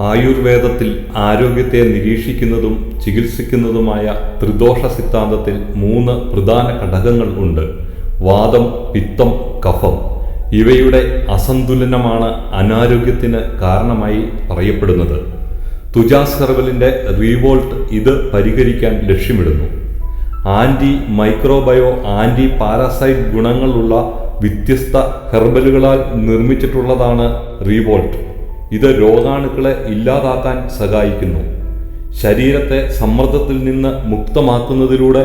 ആയുർവേദത്തിൽ ആരോഗ്യത്തെ നിരീക്ഷിക്കുന്നതും ചികിത്സിക്കുന്നതുമായ ത്രിദോഷ സിദ്ധാന്തത്തിൽ 3 പ്രധാന ഘടകങ്ങൾ ഉണ്ട്. വാതം, പിത്തം, കഫം. ഇവയുടെ അസന്തുലനമാണ് അനാരോഗ്യത്തിന് കാരണമായി പറയപ്പെടുന്നത്. തുജാസ് ഹെർബലിൻ്റെ റീവോൾട്ട് ഇത് പരിഹരിക്കാൻ ലക്ഷ്യമിടുന്നു. ആൻറ്റി മൈക്രോബയോ, ആൻറ്റി പാരാസൈറ്റ് ഗുണങ്ങളുള്ള വ്യത്യസ്ത ഹെർബലുകളാൽ നിർമ്മിച്ചിട്ടുള്ളതാണ് റീവോൾട്ട്. ഇത് രോഗാണുക്കളെ ഇല്ലാതാക്കാൻ സഹായിക്കുന്നു. ശരീരത്തെ സമ്മർദ്ദത്തിൽ നിന്ന് മുക്തമാക്കുന്നതിലൂടെ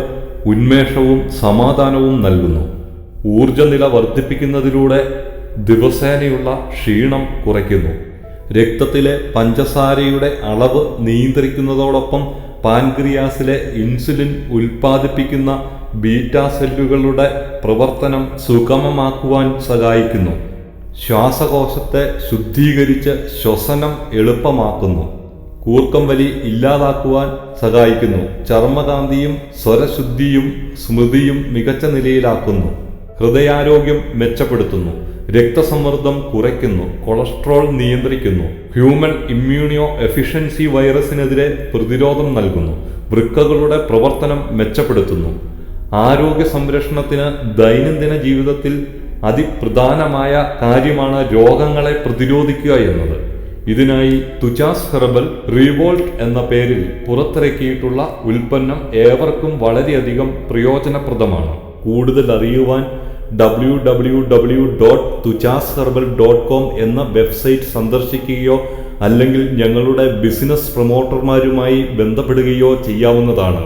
ഉന്മേഷവും സമാധാനവും നൽകുന്നു. ഊർജ്ജനില വർദ്ധിപ്പിക്കുന്നതിലൂടെ ദിവസേനയുള്ള ക്ഷീണം കുറയ്ക്കുന്നു. രക്തത്തിലെ പഞ്ചസാരയുടെ അളവ് നിയന്ത്രിക്കുന്നതോടൊപ്പം പാൻക്രിയാസിലെ ഇൻസുലിൻ ഉൽപ്പാദിപ്പിക്കുന്ന ബീറ്റാ സെല്ലുകളുടെ പ്രവർത്തനം സുഗമമാക്കുവാൻ സഹായിക്കുന്നു. ശ്വാസകോശത്തെ ശുദ്ധീകരിച്ച് ശ്വസനം എളുപ്പമാക്കുന്നു. കൂർക്കം വലി ഇല്ലാതാക്കുവാൻ സഹായിക്കുന്നു. ചർമ്മകാന്തിയും സ്വരശുദ്ധിയും സ്മൃതിയും മികച്ച നിലയിലാക്കുന്നു. ഹൃദയാരോഗ്യം മെച്ചപ്പെടുത്തുന്നു. രക്തസമ്മർദ്ദം കുറയ്ക്കുന്നു. കൊളസ്ട്രോൾ നിയന്ത്രിക്കുന്നു. ഹ്യൂമൻ ഇമ്മ്യൂണിയോ എഫിഷ്യൻസി വൈറസിനെതിരെ പ്രതിരോധം നൽകുന്നു. വൃക്കകളുടെ പ്രവർത്തനം മെച്ചപ്പെടുത്തുന്നു. ആരോഗ്യ സംരക്ഷണത്തിന് ദൈനംദിന ജീവിതത്തിൽ അതിപ്രധാനമായ കാര്യമാണ് രോഗങ്ങളെ പ്രതിരോധിക്കുക എന്നത്. ഇതിനായി തുജാസ് ഹെർബൽ റീവോൾട്ട് എന്ന പേരിൽ പുറത്തിറക്കിയിട്ടുള്ള ഉൽപ്പന്നം ഏവർക്കും വളരെയധികം പ്രയോജനപ്രദമാണ്. കൂടുതൽ അറിയുവാൻ www.tujasherbal.com എന്ന വെബ്സൈറ്റ് സന്ദർശിക്കുകയോ അല്ലെങ്കിൽ ഞങ്ങളുടെ ബിസിനസ് പ്രൊമോട്ടർമാരുമായി ബന്ധപ്പെടുകയോ ചെയ്യാവുന്നതാണ്.